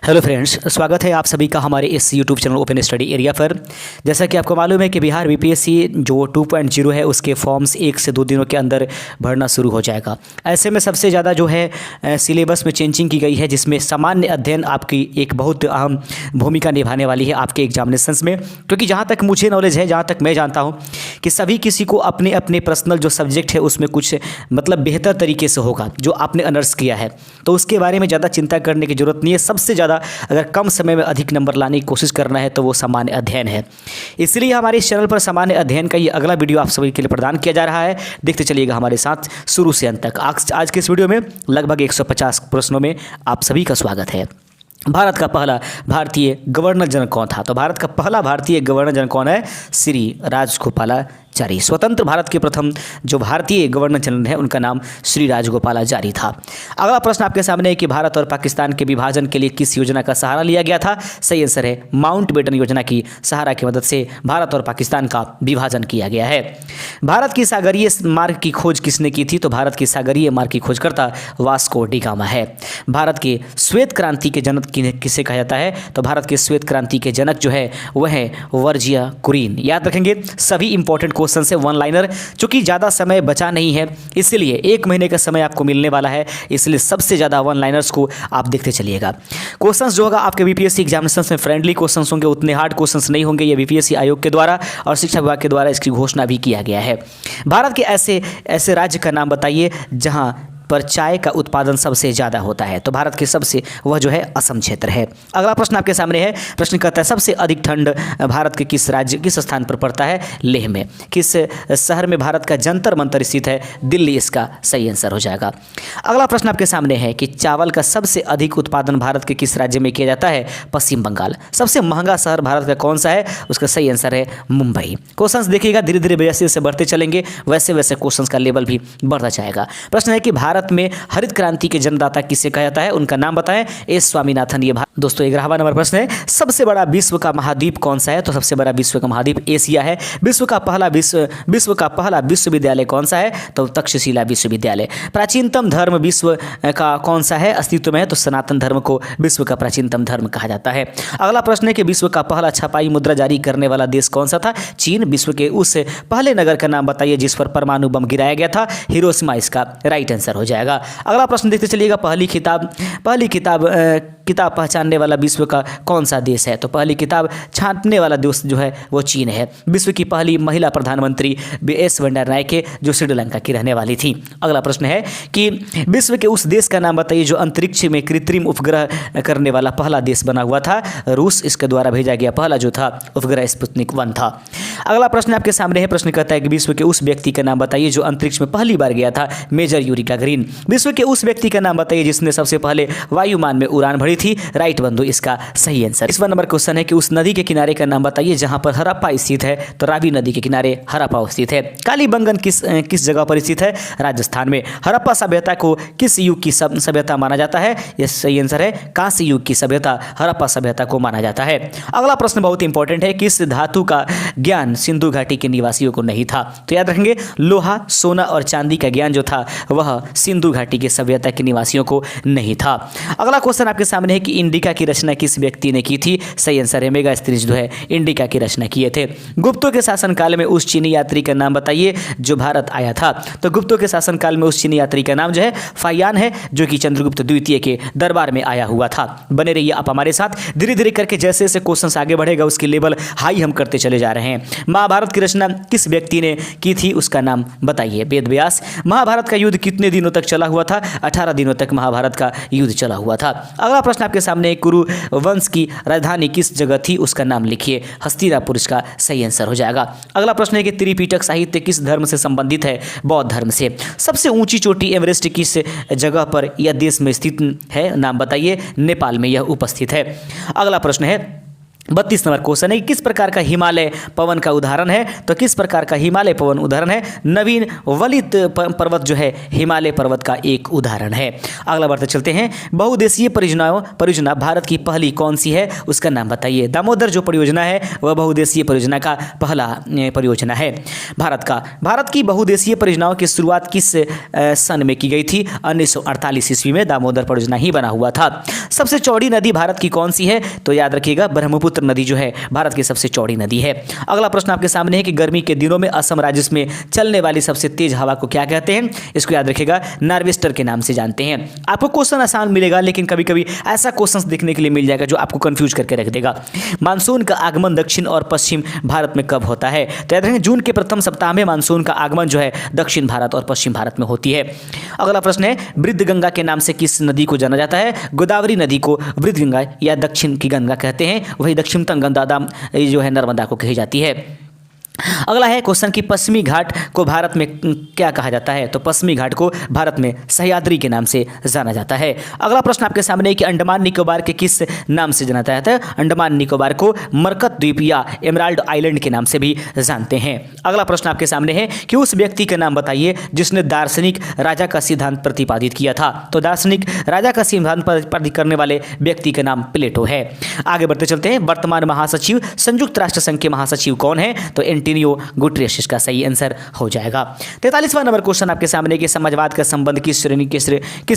Hello friends, स्वागत है आप सभी का हमारे इस YouTube channel open study area पर। जैसा कि आपको मालूम है कि बिहार बीपीएससी जो 2.0 है उसके फॉर्म्स 1 से 2 दिनों के अंदर भरना शुरू हो जाएगा। ऐसे में सबसे ज़्यादा जो है सिलेबस में चेंजिंग की गई है, जिसमें सामान्य अध्ययन आपकी एक बहुत अहम भूमिका निभाने वाली है आपके एग्जामिनेशंस में। क्योंकि जहाँ तक मुझे नॉलेज है, जहाँ तक मैं जानता हूँ कि सभी किसी को अपने अपने पर्सनल जो सब्जेक्ट है उसमें कुछ मतलब बेहतर तरीके से होगा जो आपने ऑनर्स किया है, तो उसके बारे में ज़्यादा चिंता करने की ज़रूरत नहीं है। सबसे ज़्यादा अगर कम समय में अधिक नंबर लाने की कोशिश करना है तो वो सामान्य अध्ययन है। इसलिए हमारे इस चैनल पर सामान्य अध्ययन का ये अगला वीडियो आप सभी के लिए प्रदान किया जा रहा है। देखते चलिएगा हमारे साथ शुरू से अंत तक। आज के इस वीडियो में लगभग 150 प्रश्नों में आप सभी का स्वागत है। भारत का पहला भारतीय गवर्नर जनरल कौन था? तो भारत का पहला भारतीय गवर्नर जनरल कौन है? श्री राजगोपालाचारी। स्वतंत्र भारत के प्रथम जो भारतीय गवर्नर जनरल है उनका नाम श्री राजगोपालाचारी था। अगला प्रश्न आपके सामने है कि भारत और पाकिस्तान के विभाजन के लिए किस योजना का सहारा लिया गया था? सही आंसर है माउंटबेटन योजना की सहारा की मदद से भारत और पाकिस्तान का विभाजन किया गया है। भारत की सागरीय मार्ग की खोज किसने की थी? तो भारत की सागरीय मार्ग की खोजकर्ता वास्को डी गामा है। भारत के श्वेत क्रांति के जनक किसे कहा जाता है? तो भारत के श्वेत क्रांति के जनक जो है वह है वर्जिया कुरीन। याद रखेंगे, सभी इंपॉर्टेंट क्वेश्चन है वन लाइनर। चूंकि ज़्यादा समय बचा नहीं है इसलिए 1 महीने का समय आपको मिलने वाला है, इसलिए सबसे ज़्यादा वन लाइनर्स को आप देखते चलिएगा। क्वेश्चंस जो होगा आपके बीपीएससी एग्जामिनेशंस में फ्रेंडली क्वेश्चंस होंगे, उतने हार्ड क्वेश्चंस नहीं होंगे। ये बीपीएससी आयोग के द्वारा और शिक्षा विभाग के द्वारा इसकी घोषणा भी किया गया है। भारत के ऐसे राज्य का नाम बताइए जहां पर चाय का उत्पादन सबसे ज़्यादा होता है? तो भारत के सबसे वह जो है असम क्षेत्र है। अगला प्रश्न आपके सामने है। प्रश्न कहता है सबसे अधिक ठंड भारत के किस राज्य किस स्थान पर पड़ता है? लेह में। किस शहर में भारत का जंतर मंतर स्थित है? दिल्ली इसका सही आंसर हो जाएगा। अगला प्रश्न आपके सामने है कि चावल का सबसे अधिक उत्पादन भारत के किस राज्य में किया जाता है? पश्चिम बंगाल। सबसे महंगा शहर भारत का कौन सा है? उसका सही आंसर है मुंबई। क्वेश्चन देखिएगा, धीरे धीरे जैसे जैसे बढ़ते चलेंगे वैसे वैसे क्वेश्चन का लेवल भी बढ़ता जाएगा। प्रश्न है कि भारत में हरित क्रांति के जन्मदाता किसे कहा जाता है? उनका नाम बताएं। एस स्वामीनाथन। ये दोस्तों 11वां नंबर प्रश्न है। सबसे बड़ा विश्व का महाद्वीप कौन सा है? तो सबसे बड़ा विश्व का महाद्वीप एशिया है। विश्व का पहला विश्वविद्यालय कौन सा है? तो तक्षशिला विश्वविद्यालय। प्राचीनतम धर्म विश्व का कौन सा है अस्तित्व में है? तो सनातन धर्म को विश्व का प्राचीनतम धर्म कहा जाता है। अगला प्रश्न है कि विश्व का पहला छपाई मुद्रा जारी करने वाला देश कौन सा था? चीन। विश्व के उस पहले नगर का नाम बताइए जिस पर परमाणु बम गिराया गया था? हिरोशिमा इसका राइट आंसर हो जाएगा। अगला प्रश्न देखते चलिएगा। पहली किताब पहचानने वाला विश्व का कौन सा देश है? तो पहली किताब छांटने वाला देश जो है वो चीन है। विश्व की पहली महिला प्रधानमंत्री एस वेंकैया नायडू जो श्रीलंका की रहने वाली थी। अगला प्रश्न है कि विश्व के उस देश का नाम बताइए जो अंतरिक्ष में कृत्रिम उपग्रह करने वाला पहला देश बना हुआ था? रूस। इसके द्वारा भेजा गया पहला जो था उपग्रह स्पुतनिक 1 था। अगला प्रश्न आपके सामने है। प्रश्न कहता है कि विश्व के उस व्यक्ति का नाम बताइए जो अंतरिक्ष में पहली बार गया था? Major Yuri Gagarin. विश्व के उस व्यक्ति का नाम बताइए जिसने सबसे पहले वायुमान में उड़ान भरी थी? राइट बंधु इसका सही आंसर। 21वां नंबर क्वेश्चन है कि उस नदी के किनारे का नाम बताइए जहां पर हड़प्पा स्थित है? तो रावी नदी के किनारे हड़प्पा स्थित है। कालीबंगन किस जगह पर स्थित है? राजस्थान में। हड़प्पा सभ्यता को किस युग की सभ्यता माना जाता है? यह सही आंसर है कांस्य युग की सभ्यता हड़प्पा सभ्यता को माना जाता है। अगला प्रश्न बहुत इंपॉर्टेंट है। किस धातु का ज्ञान सिंधु घाटी के निवासियों को नहीं था? तो याद रखेंगे लोहा, सोना और चांदी का ज्ञान जो था वह सिंधु घाटी के सभ्यता के निवासियों को नहीं था। अगला क्वेश्चन आपके सामने है कि इंडिका की रचना किस व्यक्ति ने की थी? सही आंसर है मेगास्थनीज जो है इंडिका की रचना किए थे। गुप्तों के शासनकाल में उस चीनी यात्री का नाम बताइए जो भारत आया था? तो गुप्तों के शासनकाल में उस चीनी यात्री का नाम जो है फायान है, जो कि चंद्रगुप्त द्वितीय के दरबार में आया हुआ था। बने रहिए आप हमारे साथ, धीरे धीरे करके जैसे जैसे क्वेश्चन आगे बढ़ेगा उसकी लेवल हाई हम करते चले जा रहे हैं। महाभारत की रचना किस व्यक्ति ने की थी? उसका नाम बताइए। वेद व्यास। महाभारत का युद्ध कितने दिनों तक चला हुआ था? 18 दिनों तक महाभारत का युद्ध चला हुआ था। अगला प्रश्न आपके सामने कुरु वंश की राजधानी किस जगह थी? उसका नाम लिखिए। हस्तिनापुर इसका सही आंसर हो जाएगा। अगला प्रश्न है कि त्रिपिटक साहित्य किस धर्म से संबंधित है? बौद्ध धर्म से। सबसे ऊंची चोटी एवरेस्ट किस जगह पर या देश में स्थित है? नाम बताइए। नेपाल में यह उपस्थित है। अगला प्रश्न है 32 नंबर क्वेश्चन है कि किस प्रकार का हिमालय पवन का उदाहरण है? तो किस प्रकार का हिमालय पवन उदाहरण है? नवीन वलित पर्वत जो है हिमालय पर्वत का एक उदाहरण है। अगला बढ़ते चलते हैं, बहुउद्देशीय परियोजना भारत की पहली कौन सी है? उसका नाम बताइए। दामोदर जो परियोजना है वह बहुउद्देशीय परियोजना का पहला परियोजना है भारत की बहुउद्देशीय परियोजनाओं की शुरुआत किस सन में की गई थी? 1948 ईस्वी में दामोदर परियोजना ही बना हुआ था। सबसे चौड़ी नदी भारत की कौन सी है? तो याद रखिएगा ब्रह्मपुत्र नदी जो है भारत की सबसे चौड़ी नदी है। अगला प्रश्न आपके सामने है कि गर्मी के दिनों में असम राज्य में चलने वाली सबसे तेज हवा को क्या कहते हैं? इसको याद रखिएगा नार्वेस्टर के नाम से जानते हैं। आपको क्वेश्चन आसान मिलेगा, लेकिन कभी कभी ऐसा क्वेश्चन देखने के लिए मिल जाएगा जो आपको कंफ्यूज करके रख देगा। मानसून का आगमन दक्षिण और पश्चिम भारत में कब होता है? तो याद रखें जून के प्रथम सप्ताह में मानसून का आगमन जो है दक्षिण भारत और पश्चिम भारत में होती है। अगला प्रश्न है, वृद्ध गंगा के नाम से किस नदी को जाना जाता है? गोदावरी नदी को वृद्ध गंगा या दक्षिण की गंगा कहते हैं, वही दक्षिणतम गंगा जो है नर्मदा को कही जाती है। अगला है क्वेश्चन कि पश्चिमी घाट को भारत में क्या कहा जाता है? तो पश्चिमी घाट को भारत में सह्याद्री के नाम से जाना जाता है। अगला प्रश्न आपके सामने है कि अंडमान निकोबार के किस नाम से जाना जाता है? अंडमान निकोबार को मरकत द्वीप या एमराल्ड आइलैंड के नाम से भी जानते हैं। अगला प्रश्न आपके सामने है कि उस व्यक्ति का नाम बताइए जिसने दार्शनिक राजा का सिद्धांत प्रतिपादित किया था। तो दार्शनिक राजा का सिद्धांत प्रतिपादित करने वाले व्यक्ति का नाम प्लेटो है। आगे बढ़ते चलते हैं, वर्तमान महासचिव संयुक्त राष्ट्र संघ के महासचिव कौन है? तो एंटोनियो गुटेरेस इसका सही आंसर हो जाएगा। 43वां नंबर क्वेश्चन आपके सामने कि समाजवाद का संबंध किस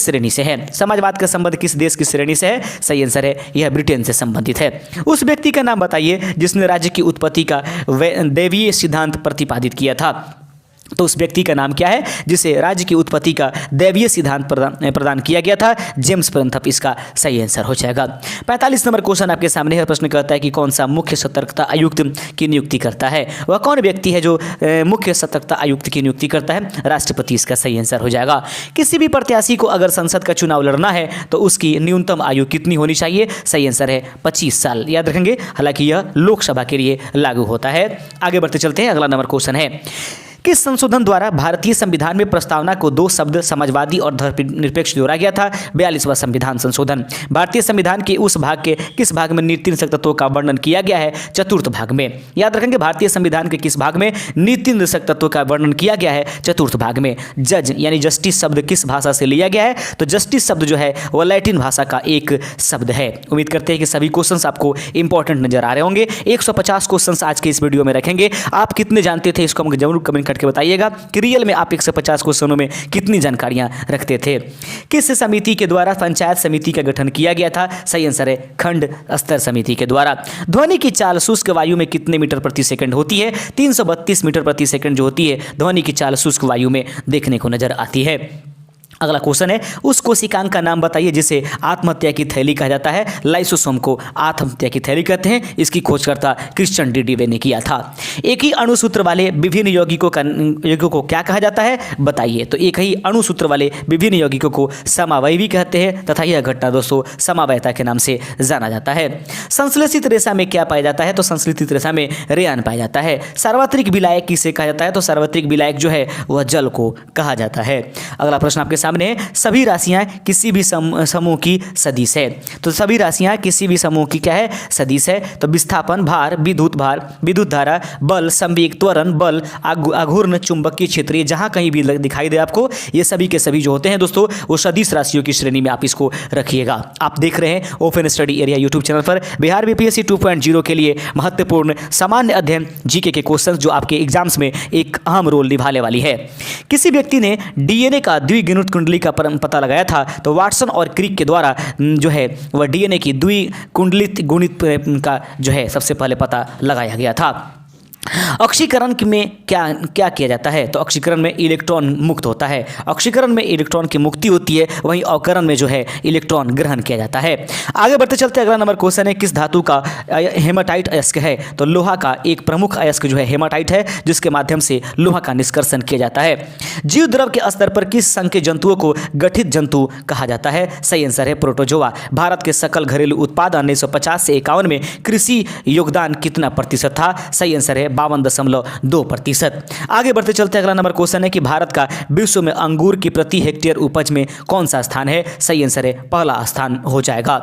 श्रेणी से है? समाजवाद का संबंध किस देश की श्रेणी से है? सही आंसर है यह ब्रिटेन से संबंधित है। उस व्यक्ति का नाम बताइए जिसने राज्य की उत्पत्ति का दैवीय सिद्धांत प्रतिपादित किया था। तो उस व्यक्ति का नाम क्या है जिसे राज्य की उत्पत्ति का दैवीय सिद्धांत प्रदान किया गया था? जेम्स पेरेंथप इसका सही आंसर हो जाएगा। 45 नंबर क्वेश्चन आपके सामने है। प्रश्न कहता है कि कौन सा मुख्य सतर्कता आयुक्त की नियुक्ति करता है? वह कौन व्यक्ति है जो मुख्य सतर्कता आयुक्त की नियुक्ति करता है? राष्ट्रपति इसका सही आंसर हो जाएगा। किसी भी प्रत्याशी को अगर संसद का चुनाव लड़ना है तो उसकी न्यूनतम आयु कितनी होनी चाहिए? सही आंसर है 25 साल। याद रखेंगे, हालांकि यह लोकसभा के लिए लागू होता है। आगे बढ़ते चलते हैं, अगला नंबर क्वेश्चन है, किस संशोधन द्वारा भारतीय संविधान में प्रस्तावना को दो शब्द समाजवादी और धर्मनिरपेक्ष जोड़ा गया था? 42वां संविधान संशोधन। भारतीय संविधान के उस भाग के किस भाग में नीति निषेध तत्वों का वर्णन किया गया है? चतुर्थ भाग में। याद रखेंगे भारतीय संविधान के किस भाग में नीति निषेध तत्वों का वर्णन किया गया है? चतुर्थ भाग में। जज यानी जस्टिस शब्द किस भाषा से लिया गया है? तो जस्टिस शब्द जो है वह लैटिन भाषा का एक शब्द है। उम्मीद करते हैं कि सभी क्वेश्चंस आपको इंपॉर्टेंट नजर आ रहे होंगे। 150 क्वेश्चंस आज के इस वीडियो में रखेंगे। आप कितने जानते थे इसको हमको जरूर कमेंट करके बताइएगा कि रियल में आप 150 क्वेश्चनों में कितनी जानकारियां रखते थे। किस समिति के द्वारा पंचायत समिति का गठन किया गया था? सही आंसर है खंड स्तर समिति के द्वारा। ध्वनि की चाल शुष्क वायु में कितने मीटर प्रति सेकंड होती है? 332 मीटर प्रति सेकंड जो होती है ध्वनि की चाल शुष्क वायु में देखने को नजर आती है। अगला क्वेश्चन है, उस कोशिकांग का नाम बताइए जिसे आत्महत्या की थैली कहा जाता है? लाइसोसोम को आत्महत्या की थैली कहते हैं। इसकी खोजकर्ता क्रिश्चियन डीडीवे ने किया था। एक ही अणुसूत्र वाले विभिन्न यौगिकों को क्या कहा जाता है? बताइए। तो एक ही अणुसूत्र वाले विभिन्न यौगिकों को समावयवी कहते हैं तथा यह घटना दोस्तों समावयता के नाम से जाना जाता है। संश्लेषित रेशा में क्या पाया जाता है? तो संश्लेषित रेशा में रेयान पाया जाता है। सार्वत्रिक विलायक किसे कहा जाता है? तो सार्वत्रिक विलायक जो है वह जल को कहा जाता है। अगला प्रश्न आपके सामने, सभी राशियां किसी भी समूह की सदिश है। तो सभी राशियां किसी भी समूह की क्या है? सदिश है। तो विस्थापन, भार, विद्युत धारा, बल, संवेग, त्वरण, बल, आघूर्ण, चुंबकीय क्षेत्र, जहां कहीं भी दिखाई दे आपको, ये सभी के सभी जो होते हैं दोस्तों वो सदिश राशियों की श्रेणी में आप इसको रखिएगा। आप देख रहे हैं open study area YouTube channel पर बिहार बीपीएससी 2.0 के लिए महत्वपूर्ण सामान्य अध्ययन जीके के क्वेश्चन जो आपके एग्जाम्स में एक अहम रोल निभाने वाली है। किसी व्यक्ति ने डीएनए का द्विगुणित कुंडली का पता लगाया था? तो वाटसन और क्रिक के द्वारा जो है वह डीएनए की द्विकुंडलित गुणित का जो है सबसे पहले पता लगाया गया था। ऑक्सीकरण में क्या किया जाता है? तो ऑक्सीकरण में इलेक्ट्रॉन मुक्त होता है। ऑक्सीकरण में इलेक्ट्रॉन की मुक्ति होती है, वहीं अवकरण में जो है इलेक्ट्रॉन ग्रहण किया जाता है। आगे बढ़ते चलते अगला नंबर क्वेश्चन है, किस धातु का हेमाटाइट अयस्क है? तो लोहा का एक प्रमुख अयस्क जो है हेमाटाइट है, जिसके माध्यम से लोहा का निष्कर्षण किया जाता है। जीव द्रव के स्तर पर किस संघ के जंतुओं को गठित जंतु कहा जाता है? सही आंसर है प्रोटोजोआ। भारत के सकल घरेलू उत्पादन 1950 से 51 में कृषि योगदान कितना प्रतिशत था? सही आंसर है 52.2%। आगे बढ़ते चलते अगला नंबर क्वेश्चन है कि भारत का विश्व में अंगूर की प्रति हेक्टेयर उपज में कौन सा स्थान है? सही आंसर है पहला स्थान हो जाएगा।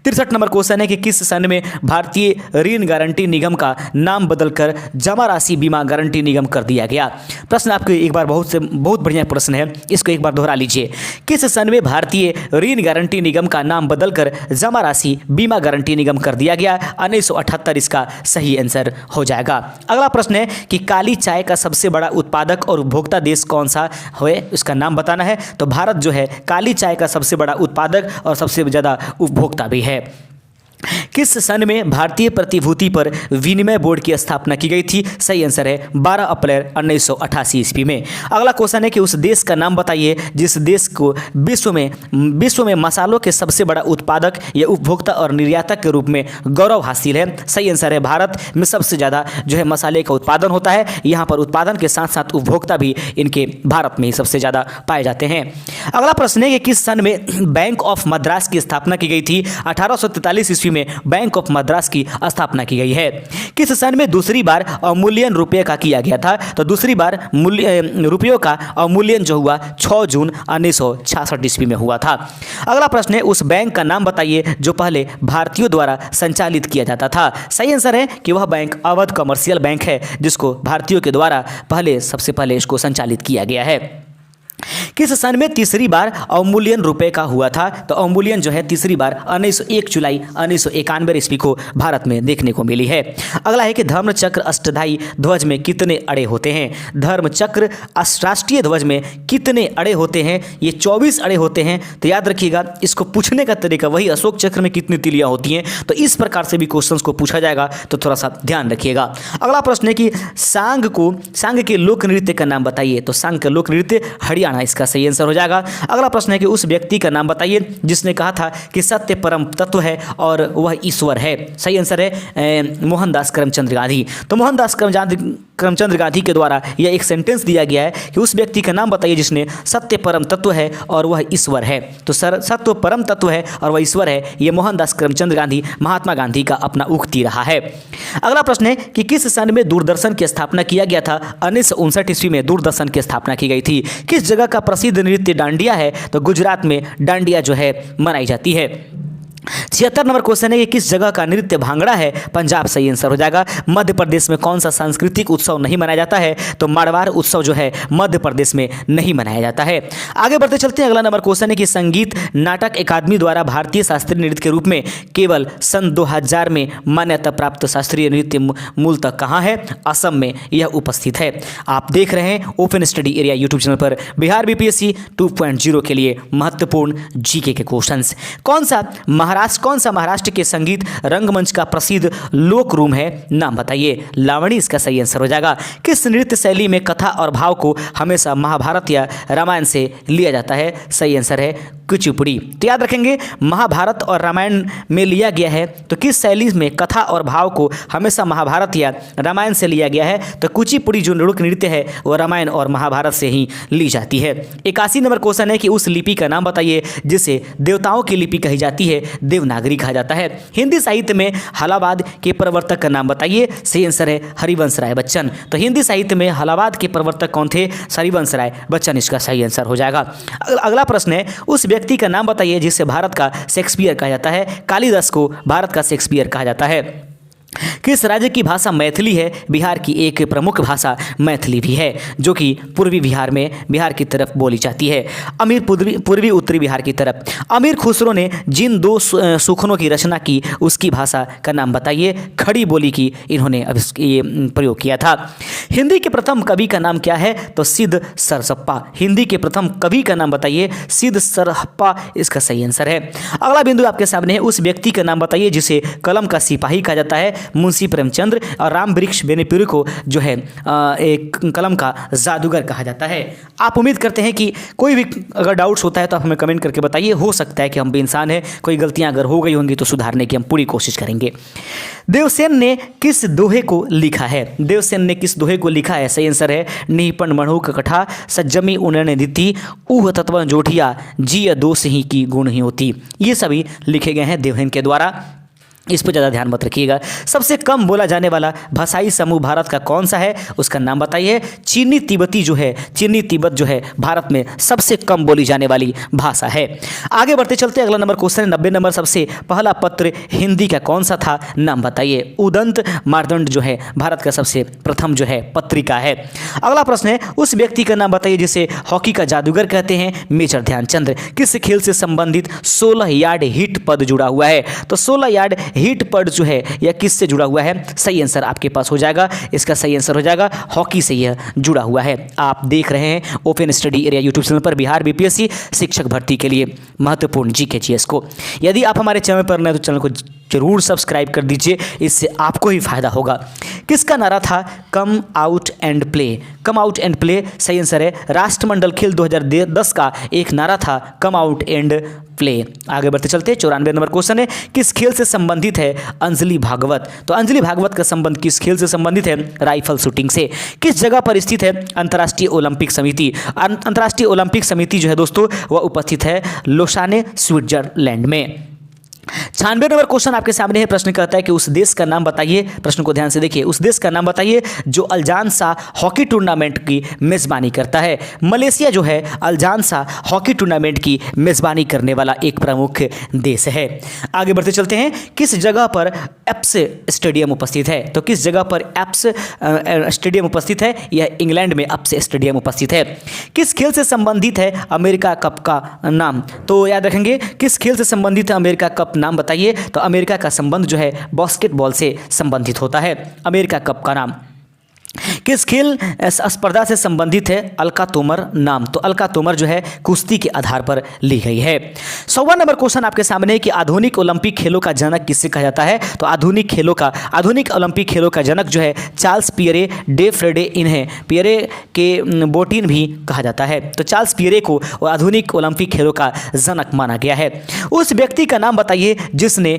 63 नंबर क्वेश्चन है कि किस सन में भारतीय ऋण गारंटी निगम का नाम बदलकर जमा राशि बीमा गारंटी निगम कर दिया गया? प्रश्न आपको एक बार बहुत बढ़िया प्रश्न है, इसको एक बार दोहरा लीजिए। किस सन में भारतीय ऋण गारंटी निगम का नाम बदलकर जमा राशि बीमा गारंटी निगम कर दिया गया? 1978 इसका सही आंसर हो जाएगा। अगला प्रश्न है कि काली चाय का सबसे बड़ा उत्पादक और उपभोक्ता देश कौन सा है? इसका नाम बताना है। तो भारत जो है काली चाय का सबसे बड़ा उत्पादक और सबसे ज़्यादा उपभोक्ता भी है। किस सन में भारतीय प्रतिभूति पर विनिमय बोर्ड की स्थापना की गई थी? सही आंसर है 12 अप्रैल 1988 ईस्वी में। अगला क्वेश्चन है कि उस देश का नाम बताइए जिस देश को विश्व में मसालों के सबसे बड़ा उत्पादक या उपभोक्ता और निर्यातक के रूप में गौरव हासिल है? सही आंसर है भारत में सबसे ज़्यादा जो है मसाले का उत्पादन होता है। यहाँ पर उत्पादन के साथ साथ उपभोक्ता भी इनके भारत में ही सबसे ज़्यादा पाए जाते हैं। अगला प्रश्न है कि किस सन में बैंक ऑफ मद्रास की स्थापना की गई थी? 1843 ईस्वी में बैंक ऑफ मद्रास की स्थापना की गई है। किस सन में दूसरी बार अवमूल्यन रुपये का किया गया था? तो दूसरी बार रुपयों का अवमूल्यन जो हुआ 6 जून 1966 ईस्वी में हुआ था। अगला प्रश्न है उस बैंक का नाम बताइए जो पहले भारतीयों द्वारा संचालित किया जाता था? सही आंसर है कि वह बैंक अवध कमर्शियल बैंक है जिसको भारतीयों के द्वारा सबसे पहले इसको संचालित किया गया है। किस सन में तीसरी बार अवमूल्यन रुपए का हुआ था? तो अवमूल्यन जो है तीसरी बार 1 जुलाई 1991 ईस्वी को भारत में देखने को मिली है। अगला है कि धर्मचक्र अष्टधाई ध्वज में कितने अड़े होते हैं? धर्मचक्र राष्ट्रीय ध्वज में कितने अड़े होते हैं? ये 24 अड़े होते हैं। तो याद रखिएगा, इसको पूछने का तरीका वही अशोक चक्र में कितनी तिलियां होती हैं, तो इस प्रकार से भी क्वेश्चन को पूछा जाएगा, तो थोड़ा सा ध्यान रखिएगा। अगला प्रश्न है कि सांग के लोक नृत्य का नाम बताइए? तो सांग का लोक नृत्य हरियाणा इसका सही आंसर हो जाएगा। अगला प्रश्न है कि उस व्यक्ति का नाम बताइए जिसने कहा था कि सत्य परम तत्व है और वह ईश्वर है? सही आंसर है मोहनदास करमचंद गांधी। तो मोहनदास करमचंद गांधी के द्वारा यह एक सेंटेंस दिया गया है कि उस व्यक्ति का नाम बताइए जिसने सत्य परम तत्व है और वह ईश्वर है। तो सत्य परम तत्व है और वह ईश्वर है, यह मोहनदास करमचंद गांधी महात्मा गांधी का अपना उक्ति रहा है। अगला प्रश्न है कि किस सन में दूरदर्शन की स्थापना किया गया था? 1959 ईस्वी में दूरदर्शन की स्थापना की गई थी। किस जगह का प्रसिद्ध नृत्य डांडिया है? तो गुजरात में डांडिया जो है मनाई जाती है। 76 नंबर क्वेश्चन है कि किस जगह का नृत्य भांगड़ा है? पंजाब सही आंसर हो जाएगा। मध्य प्रदेश में कौन सा सांस्कृतिक उत्सव नहीं मनाया जाता है? तो मारवाड़ उत्सव जो है मध्य प्रदेश में नहीं मनाया जाता है। आगे बढ़ते चलते हैं। अगला नंबर क्वेश्चन है कि संगीत नाटक अकादमी द्वारा भारतीय शास्त्रीय नृत्य के रूप में केवल सन 2000 में मान्यता प्राप्त शास्त्रीय नृत्य मूलतः कहाँ है? असम में यह उपस्थित है। आप देख रहे हैं open study area YouTube channel पर बिहार बीपीएससी 2.0 के लिए महत्वपूर्ण जीके के क्वेश्चंस। कौन सा महाराष्ट्र के संगीत रंगमंच का प्रसिद्ध लोक रूम है? नाम बताइए। लावणी इसका सही आंसर हो जाएगा। किस नृत्य शैली में कथा और भाव को हमेशा महाभारत या रामायण से लिया जाता है? सही आंसर है कुचिपुड़ी। तो याद रखेंगे महाभारत और रामायण में लिया गया है, तो किस शैली में कथा और भाव को हमेशा महाभारत या रामायण से लिया गया है? तो कुचिपुड़ी जो लोक नृत्य है वो रामायण और महाभारत से ही ली जाती है। 81 नंबर क्वेश्चन है कि उस लिपि का नाम बताइए जिसे देवताओं की लिपि कही जाती है? देवनागरी कहा जाता है। हिंदी साहित्य में हलावाद के प्रवर्तक का नाम बताइए? सही आंसर है हरिवंश राय बच्चन। तो हिंदी साहित्य में हलावाद के प्रवर्तक कौन थे? हरिवंश राय बच्चन इसका सही आंसर हो जाएगा। अगला प्रश्न है उस व्यक्ति का नाम बताइए जिसे भारत का शेक्सपियर कहा जाता है? कालिदास को भारत का शेक्सपियर कहा जाता है। किस राज्य की भाषा मैथिली है? बिहार की एक प्रमुख भाषा मैथिली भी है जो कि पूर्वी बिहार की तरफ बोली जाती है। अमीर पूर्वी उत्तरी बिहार की तरफ। अमीर खुसरो ने जिन 2 सुखनों की रचना की उसकी भाषा का नाम बताइए? खड़ी बोली की इन्होंने ये प्रयोग किया था। हिंदी के प्रथम कवि का नाम क्या है? तो सिद्ध सरसप्पा। हिंदी के प्रथम कवि का नाम बताइए? सिद्ध सरहप्पा इसका सही आंसर है। अगला बिंदु आपके सामने है उस व्यक्ति का नाम बताइए जिसे कलम का सिपाही कहा जाता है? मुंशी प्रेमचंद्र। और राम वृक्ष बेनीपुरी को जो है एक कलम का जादूगर कहा जाता है। आप उम्मीद करते हैं कि कोई भी अगर डाउट्स होता है तो आप हमें कमेंट करके बताइए। हो सकता है कि हम भी इंसान हैं, कोई गलतियां अगर हो गई होंगी तो सुधारने की हम पूरी कोशिश करेंगे। देवसेन ने किस दोहे को लिखा है? देवसेन ने किस दोहे को लिखा है? सही आंसर है निपण मणु कथा सज्जमी उन्होंने दीती ऊह तत्व जोठिया जी दोष ही की गुण ही होती। ये सभी लिखे गए हैं देवसेन के द्वारा। इस पर ज़्यादा ध्यान मत रखिएगा। सबसे कम बोला जाने वाला भाषाई समूह भारत का कौन सा है, उसका नाम बताइए। चीनी तिब्बती जो है, चीनी तिब्बत जो है भारत में सबसे कम बोली जाने वाली भाषा है। आगे बढ़ते चलते अगला नंबर क्वेश्चन है 90 नंबर। सबसे पहला पत्र हिंदी का कौन सा था, नाम बताइए। उदंत मार्तंड जो है भारत का सबसे प्रथम जो है पत्रिका है। अगला प्रश्न है उस व्यक्ति का नाम बताइए जिसे हॉकी का जादूगर कहते हैं, मेजर ध्यानचंद। किस खेल से संबंधित 16 यार्ड हिट पद जुड़ा हुआ है, तो 16 यार्ड हिट पद जो है यह किससे जुड़ा हुआ है, सही आंसर आपके पास हो जाएगा। इसका सही आंसर हो जाएगा हॉकी से यह जुड़ा हुआ है। आप देख रहे हैं open study area YouTube channel पर बिहार बीपीएससी शिक्षक भर्ती के लिए महत्वपूर्ण जीके जीएस को। यदि आप हमारे चैनल पर नए तो चैनल को जरूर सब्सक्राइब कर दीजिए, इससे आपको ही फायदा होगा। किसका नारा था come out and play, come out and play सही आंसर है। राष्ट्रमंडल खेल 2010 का एक नारा था कम आउट एंड प्ले। आगे बढ़ते चलते 94 नंबर क्वेश्चन है किस खेल से संबंधित है अंजलि भागवत, तो अंजलि भागवत का संबंध किस खेल से संबंधित है, राइफल शूटिंग से। किस जगह पर स्थित है अंतर्राष्ट्रीय ओलंपिक समिति, अंतर्राष्ट्रीय ओलंपिक समिति जो है दोस्तों वह उपस्थित है लोसाने स्विट्जरलैंड में। 96 नंबर क्वेश्चन आपके सामने है। प्रश्न कहता है कि उस देश का नाम बताइए, प्रश्न को ध्यान से देखिए, उस देश का नाम बताइए जो अल्जान्सा हॉकी टूर्नामेंट की मेजबानी करता है। मलेशिया जो है अल्जान्सा हॉकी टूर्नामेंट की मेजबानी करने वाला एक प्रमुख देश है। आगे बढ़ते चलते हैं किस जगह पर एप्स स्टेडियम उपस्थित है, तो किस जगह पर एप्स स्टेडियम उपस्थित है, यह इंग्लैंड में एप्स स्टेडियम उपस्थित है। किस खेल से संबंधित है अमेरिका कप का नाम, तो याद रखेंगे किस खेल से संबंधित है अमेरिका कप नाम बताइए, तो अमेरिका का संबंध जो है बास्केटबॉल से संबंधित होता है अमेरिका कप का नाम। किस खेल स्पर्धा से संबंधित है अलका तोमर नाम, तो अलका तोमर जो है कुश्ती के आधार पर ली गई है। 100वां नंबर क्वेश्चन आपके सामने है कि आधुनिक ओलंपिक खेलों का जनक किससे कहा जाता है, तो आधुनिक ओलंपिक खेलों का जनक जो है चार्ल्स पियरे डे फ्रेडे इन्हें पियरे के बोटिन भी कहा जाता है, तो चार्ल्स पियरे को आधुनिक ओलंपिक खेलों का जनक माना गया है। उस व्यक्ति का नाम बताइए जिसने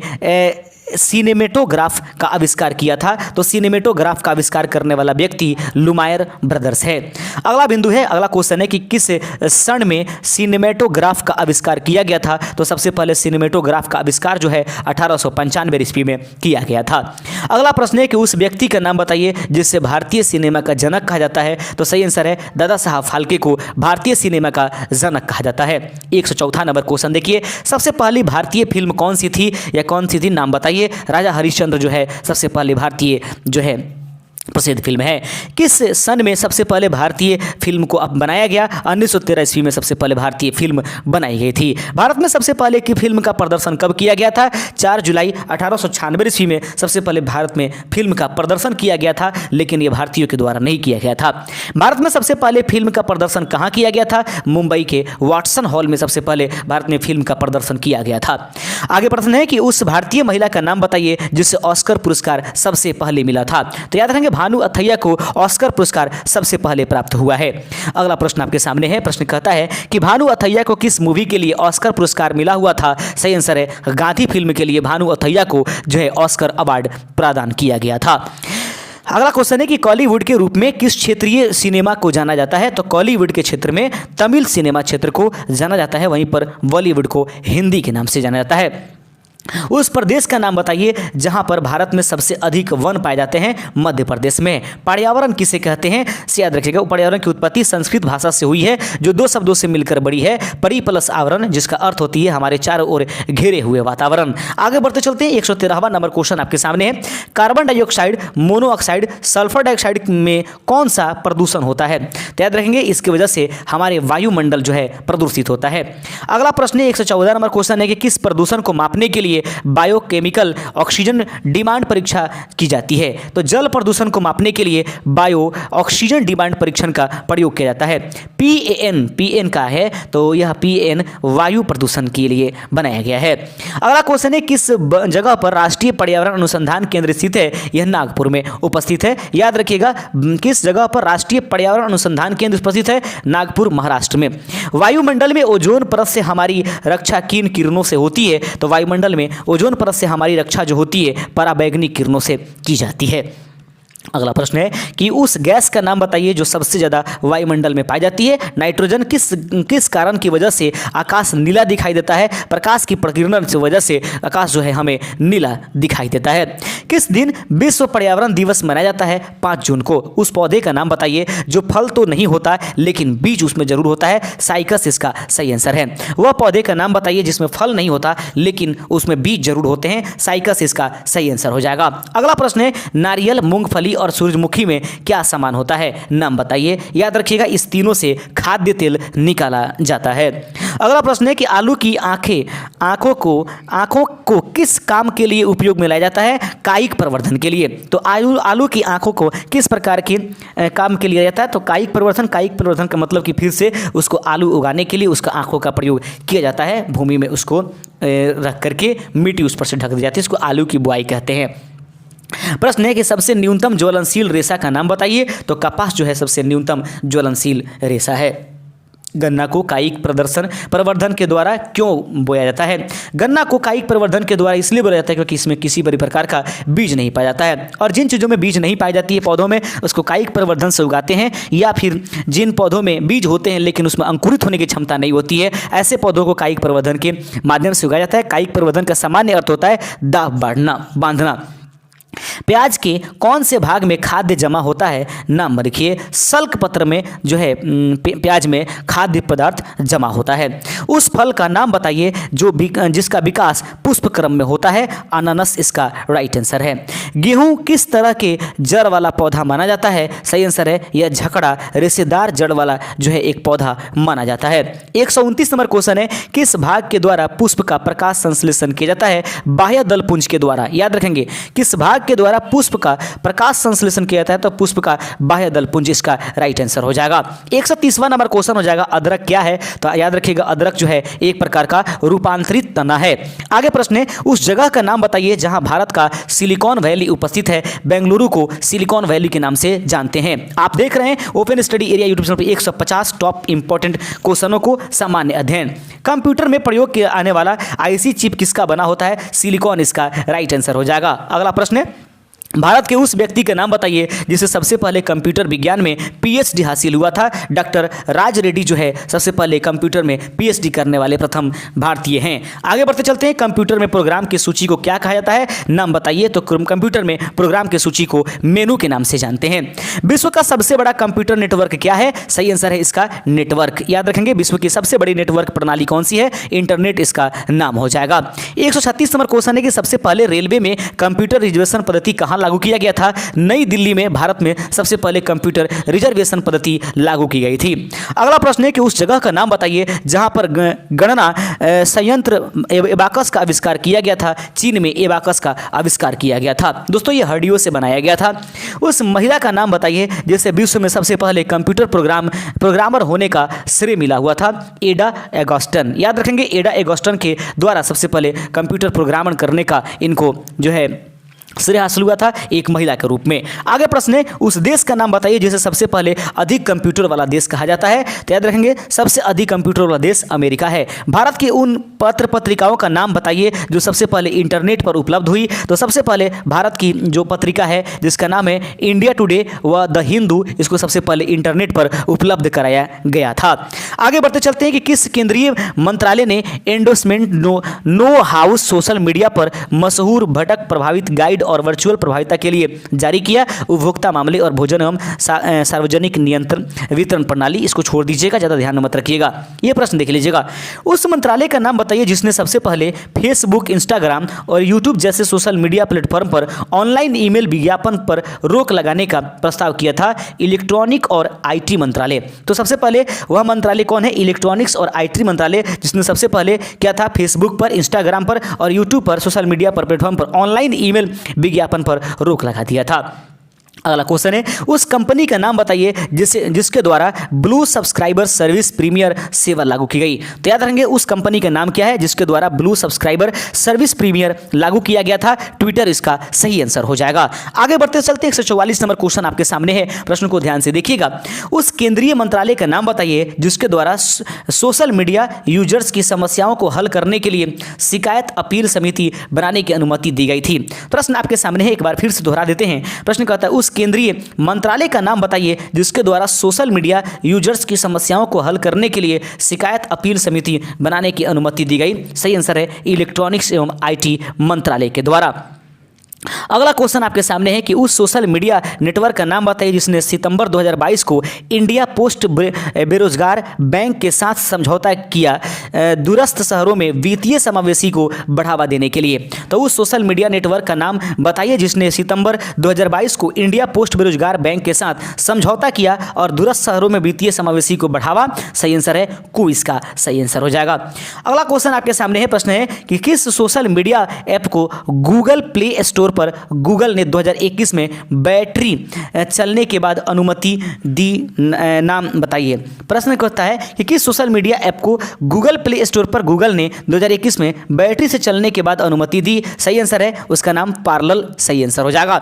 सिनेमेटोग्राफ का आविष्कार किया था, तो सिनेमेटोग्राफ का आविष्कार करने वाला व्यक्ति लुमायर ब्रदर्स है। अगला बिंदु है, अगला क्वेश्चन है कि किस सन में सिनेमेटोग्राफ का आविष्कार किया गया था, तो सबसे पहले सिनेमेटोग्राफ का आविष्कार जो है 1895 ईस्वी में किया गया था। अगला प्रश्न है कि उस व्यक्ति का नाम बताइए जिससे भारतीय सिनेमा का जनक कहा जाता है, तो सही आंसर है दादा साहब फाल्के को भारतीय सिनेमा का जनक कहा जाता है। 104 नंबर क्वेश्चन देखिए, सबसे पहली भारतीय फिल्म कौन सी थी या कौन सी थी, नाम बताइए। राजा हरिश्चंद्र जो है सबसे पहले भारतीय जो है प्रसिद्ध फिल्म है। किस सन में सबसे पहले भारतीय फिल्म को अब बनाया गया, 1913 ईस्वी में सबसे पहले भारतीय फिल्म बनाई गई थी। भारत में सबसे पहले की फिल्म का प्रदर्शन कब किया गया था, 4 जुलाई 1896 ईस्वी में सबसे पहले भारत में फिल्म का प्रदर्शन किया गया था, लेकिन यह भारतीयों के द्वारा नहीं किया गया था। भारत में सबसे पहले फिल्म का प्रदर्शन कहाँ किया गया था, मुंबई के वाटसन हॉल में सबसे पहले भारत में फिल्म का प्रदर्शन किया गया था। आगे प्रश्न है कि उस भारतीय महिला का नाम बताइए जिसे ऑस्कर पुरस्कार सबसे पहले मिला था, तो याद रखेंगे भानु अथैया को ऑस्कर पुरस्कार सबसे पहले प्राप्त हुआ है। अगला प्रश्न आपके सामने है, प्रश्न कहता है कि भानु अथैया को किस मूवी के लिए ऑस्कर पुरस्कार मिला हुआ था, सही आंसर है गांधी फिल्म के लिए भानु अथैया को जो है ऑस्कर अवार्ड प्रदान किया गया था। अगला क्वेश्चन है कि कॉलीवुड के रूप में किस क्षेत्रीय सिनेमा को जाना जाता है, तो कॉलीवुड के क्षेत्र में तमिल सिनेमा क्षेत्र को जाना जाता है, वहीं पर बॉलीवुड को हिंदी के नाम से जाना जाता है। उस प्रदेश का नाम बताइए जहां पर भारत में सबसे अधिक वन पाए जाते हैं, मध्य प्रदेश में। पर्यावरण किसे कहते हैं, से याद रखिएगा पर्यावरण की उत्पत्ति संस्कृत भाषा से हुई है जो दो शब्दों से मिलकर बड़ी है, परि प्लस आवरण, जिसका अर्थ होती है हमारे चारों ओर घिरे हुए वातावरण। आगे बढ़ते चलते हैं 113वां नंबर क्वेश्चन आपके सामने है, carbon dioxide, monoxide, sulphur dioxide में कौन सा प्रदूषण होता है, तो याद रखेंगे इसकी वजह से हमारे वायुमंडल जो है प्रदूषित होता है। अगला प्रश्न 114 नंबर क्वेश्चन है कि किस प्रदूषण को मापने के लिए बायोकेमिकल ऑक्सीजन डिमांड परीक्षा की जाती है, तो जल प्रदूषण को मापने के लिए बायो ऑक्सीजन डिमांड परीक्षण का प्रयोग किया जाता है। पीएन का है, तो यह पीएन वायु प्रदूषण के लिए बनाया गया है। अगला क्वेश्चन है किस जगह पर राष्ट्रीय पर्यावरण अनुसंधान केंद्र स्थित है, यह नागपुर में उपस्थित है। याद रखिएगा किस जगह पर राष्ट्रीय पर्यावरण अनुसंधान केंद्र उपस्थित है, नागपुर महाराष्ट्र में। वायुमंडल में ओजोन परत से हमारी रक्षा किन किरणों से होती है, तो वायुमंडल में ओजोन परत से हमारी रक्षा जो होती है पराबैंगनी किरणों से की जाती है। अगला प्रश्न है कि उस गैस का नाम बताइए जो सबसे ज़्यादा वायुमंडल में पाई जाती है। नाइट्रोजन किस कारण की वजह से आकाश नीला दिखाई देता है? प्रकाश की प्रकीर्णन की वजह से आकाश जो है हमें नीला दिखाई देता है। किस दिन विश्व पर्यावरण दिवस मनाया जाता है? 5 जून को। उस पौधे का नाम बताइए जो फल तो नहीं होता लेकिन बीज उसमें जरूर होता है। साइकस इसका सही आंसर है। वह पौधे का नाम बताइए जिसमें फल नहीं होता लेकिन उसमें बीज जरूर होते हैं। साइकस इसका सही आंसर हो जाएगा। अगला प्रश्न है नारियल, मूंगफली और सूरजमुखी में क्या समान होता है? नाम बताइए। याद रखिएगा इस तीनों से खाद्य तेल निकाला जाता है। अगला प्रश्न है कि आलू की आंखों को किस काम के लिए उपयोग में लाया जाता है? कायिक प्रवर्धन के लिए। तो आलू की आंखों को किस प्रकार के काम के लिए लिया जाता है? तो कायिक प्रवर्धन का मतलब कि फिर से उसको आलू उगाने के लिए उसका आंखों का प्रयोग किया जाता है। भूमि में उसको रख करके मिट्टी उस पर से ढक दी जाती है, इसको आलू की बुआई कहते हैं। प्रश्न है कि सबसे न्यूनतम ज्वलनशील रेशा का नाम बताइए। तो कपास जो है सबसे न्यूनतम ज्वलनशील रेशा है। गन्ना को कायिक प्रवर्धन के द्वारा क्यों बोया जाता है? गन्ना को कायिक प्रवर्धन के द्वारा इसलिए बोया जाता है क्योंकि इसमें किसी भी प्रकार का बीज नहीं पाया जाता है, और जिन चीज़ों में बीज नहीं पाई जाती है पौधों में उसको कायिक प्रवर्धन से उगाते हैं, या फिर जिन पौधों में बीज होते हैं लेकिन उसमें अंकुरित होने की क्षमता नहीं होती है, ऐसे पौधों को कायिक प्रवर्धन के माध्यम से उगाया जाता है। कायिक प्रवर्धन का सामान्य अर्थ होता है दाह बांधना। प्याज के कौन से भाग में खाद्य जमा होता है? नाम लिखिए। सल्क पत्र में जो है प्याज में खाद्य पदार्थ जमा होता है। उस फल का नाम बताइए जिसका विकास पुष्प क्रम में होता है। अनानास इसका राइट आंसर है। गेहूं किस तरह के जड़ वाला पौधा माना जाता है? सही आंसर है यह झकड़ा रेशेदार जड़ वाला जो है एक पौधा माना जाता है। 129 नंबर क्वेश्चन है किस भाग के द्वारा पुष्प का प्रकाश संश्लेषण किया जाता है? बाह्य दलपुंज के द्वारा। याद रखेंगे किस भाग के द्वारा पुष्प का प्रकाश संश्लेषण किया जाता है? तो पुष्प का बाह्य दलपुंज इसका राइट आंसर हो जाएगा। 130वां नंबर क्वेश्चन हो जाएगा अदरक क्या है? तो याद रखिएगा अदरक जो है एक प्रकार का रूपांतरित तना है। आगे प्रश्न है उस जगह का नाम बताइए जहां भारत का सिलिकॉन वैली उपस्थित है। बेंगलुरु को सिलिकॉन वैली के नाम से जानते हैं। आप देख रहे हैं open study area YouTube channel पर 150 टॉप इंपॉर्टेंट क्वेश्चनों को सामान्य अध्ययन। कंप्यूटर में प्रयोग किया आने वाला आईसी चिप किसका बना होता है? सिलिकॉन इसका राइट आंसर हो जाएगा। अगला प्रश्न है भारत के उस व्यक्ति का नाम बताइए जिसे सबसे पहले कंप्यूटर विज्ञान में पीएचडी हासिल हुआ था। डॉक्टर राज रेड्डी जो है सबसे पहले कंप्यूटर में पीएचडी करने वाले प्रथम भारतीय हैं। आगे बढ़ते चलते हैं। कंप्यूटर में प्रोग्राम की सूची को क्या कहा जाता है? नाम बताइए। तो कंप्यूटर में प्रोग्राम की सूची को मेनू के नाम से जानते हैं। विश्व का सबसे बड़ा कंप्यूटर नेटवर्क क्या है? सही आंसर है इसका नेटवर्क। याद रखेंगे विश्व की सबसे बड़ी नेटवर्क प्रणाली कौन सी है? इंटरनेट इसका नाम हो जाएगा। 136 नंबर क्वेश्चन है कि सबसे पहले रेलवे में कंप्यूटर रिजर्वेशन पद्धति कहाँ लागू किया गया था? नई दिल्ली में भारत में सबसे पहले कंप्यूटर रिजर्वेशन पद्धति लागू की गई थी। अगला प्रश्न है कि उस जगह का नाम बताइए जहां पर गणना संयंत्र एबाकस का आविष्कार किया गया था। चीन में एबाकस का आविष्कार किया गया था। दोस्तों ये हड्डियों से बनाया गया था। उस महिला का नाम बताइए जिसे विश्व में सबसे पहले कंप्यूटर प्रोग्रामर होने का श्रेय मिला हुआ था। एडा एगोस्टन। याद रखेंगे एडा एगोस्टन के द्वारा सबसे पहले कंप्यूटर प्रोग्रामर करने का इनको जो है श्रेय हासिल हुआ था एक महिला के रूप में। आगे प्रश्न है उस देश का नाम बताइए जिसे सबसे पहले अधिक कंप्यूटर वाला देश कहा जाता है। तो याद रखेंगे सबसे अधिक कंप्यूटर वाला देश अमेरिका है। भारत की उन पत्र पत्रिकाओं का नाम बताइए जो सबसे पहले इंटरनेट पर उपलब्ध हुई। तो सबसे पहले भारत की जो पत्रिका है जिसका नाम है इंडिया टुडे व द हिंदू, इसको सबसे पहले इंटरनेट पर उपलब्ध कराया गया था। आगे बढ़ते चलते हैं कि किस केंद्रीय मंत्रालय ने endorsement know hows social media पर मशहूर भटक प्रभावित गाइड और वर्चुअल प्रभाविता के लिए जारी किया? उपभोक्ता मामले और भोजन एवं सार्वजनिक नियंत्रण वितरण प्रणाली। इसको छोड़ दीजिएगा, ज़्यादा ध्यान मत रखिएगा। ये प्रश्न देख लीजिएगा। उस मंत्रालय का नाम बताइए जिसने सबसे पहले फेसबुक, इंस्टाग्राम और यूट्यूब जैसे सोशल मीडिया प्लेटफॉर्म पर ऑनलाइन ईमेल विज्ञापन पर रोक लगाने का प्रस्ताव किया था। इलेक्ट्रॉनिक और आईटी मंत्रालय। तो सबसे पहले वह मंत्रालय कौन है? इलेक्ट्रॉनिक्स और आईटी मंत्रालय, जिसने सबसे पहले क्या था फेसबुक पर, इंस्टाग्राम पर और यूट्यूब पर सोशल मीडिया पर प्लेटफॉर्म पर ऑनलाइन ईमेल विज्ञापन पर रोक लगा दिया था। अगला क्वेश्चन है उस कंपनी का नाम बताइए जिसके द्वारा ब्लू सब्सक्राइबर सर्विस प्रीमियर सेवा लागू की गई। तो याद रखेंगे उस कंपनी का नाम क्या है जिसके द्वारा ब्लू सब्सक्राइबर सर्विस प्रीमियर लागू किया गया था। ट्विटर इसका सही आंसर हो जाएगा। आगे बढ़ते चलते 144 नंबर क्वेश्चन आपके सामने है, प्रश्न को ध्यान से देखिएगा। उस केंद्रीय मंत्रालय का नाम बताइए जिसके द्वारा सोशल मीडिया यूजर्स की समस्याओं को हल करने के लिए शिकायत अपील समिति बनाने की अनुमति दी गई थी। प्रश्न आपके सामने है, एक बार फिर से दोहरा देते हैं। प्रश्न कहता है उस केंद्रीय मंत्रालय का नाम बताइए जिसके द्वारा सोशल मीडिया यूजर्स की समस्याओं को हल करने के लिए शिकायत अपील समिति बनाने की अनुमति दी गई। सही आंसर है इलेक्ट्रॉनिक्स एवं आईटी मंत्रालय के द्वारा। अगला क्वेश्चन आपके सामने है कि उस सोशल मीडिया नेटवर्क का नाम बताइए जिसने सितंबर 2022 को इंडिया पोस्ट बेरोजगार बैंक के साथ समझौता किया दूरस्थ शहरों में वित्तीय समावेशी को बढ़ावा देने के लिए। तो उस सोशल मीडिया नेटवर्क का नाम बताइए जिसने सितंबर 2022 को इंडिया पोस्ट बेरोजगार बैंक के साथ समझौता किया और दूरस्थ शहरों में वित्तीय समावेशी को बढ़ावा। सही आंसर है क्विज का सही आंसर हो जाएगा। अगला क्वेश्चन आपके सामने है, प्रश्न है कि किस सोशल मीडिया ऐप को गूगल प्ले स्टोर पर गूगल ने 2021 में बैटरी चलने के बाद अनुमति दी, नाम बताइए। प्रश्न कहता है कि किस सोशल मीडिया ऐप को गूगल प्ले स्टोर पर गूगल ने 2021 में बैटरी से चलने के बाद अनुमति दी। सही आंसर है उसका नाम पार्लर। सही आंसर हो जाएगा।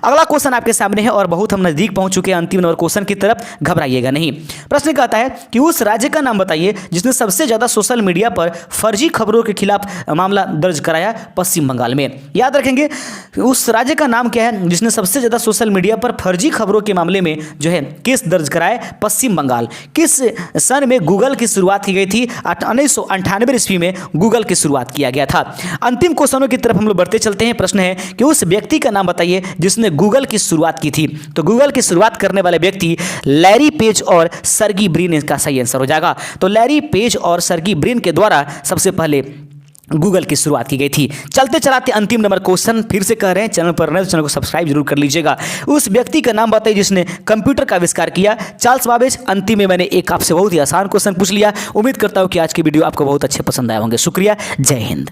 अगला क्वेश्चन आपके सामने है और बहुत हम नजदीक पहुंच चुके हैं अंतिम नंबर क्वेश्चन की तरफ, घबराइएगा नहीं। प्रश्न कहता है कि उस राज्य का नाम बताइए जिसने सबसे ज्यादा सोशल मीडिया पर फर्जी खबरों के खिलाफ मामला दर्ज कराया। पश्चिम बंगाल में। याद रखेंगे उस राज्य का नाम क्या है जिसने सबसे ज्यादा सोशल मीडिया पर फर्जी खबरों के मामले में जो है केस दर्ज कराए। पश्चिम बंगाल। किस सन में गूगल की शुरुआत की गई थी? 1998 ईस्वी में गूगल की शुरुआत किया गया था। अंतिम क्वेश्चनों की तरफ हम लोग बढ़ते चलते हैं। प्रश्न है कि उस व्यक्ति का नाम बताइए जिसने गूगल की शुरुआत की थी। तो गूगल की शुरुआत करने वाले व्यक्ति लैरी पेज और सर्गी ब्रिन का सही आंसर हो जाएगा। तो लैरी पेज और सर्गी ब्रिन के द्वारा सबसे पहले गूगल की शुरुआत की गई थी। चलते चलाते अंतिम नंबर क्वेश्चन फिर से कह रहे हैं, चैनल पर नए तो चैनल को सब्सक्राइब जरूर कर लीजिएगा। उस व्यक्ति का नाम बताइए जिसने कंप्यूटर का आविष्कार किया। Charles Babbage. अंतिम में मैंने एक आपसे बहुत ही आसान क्वेश्चन पूछ लिया। उम्मीद करता हूं कि आज की वीडियो आपको बहुत अच्छे पसंद आए होंगे। शुक्रिया। जय हिंद।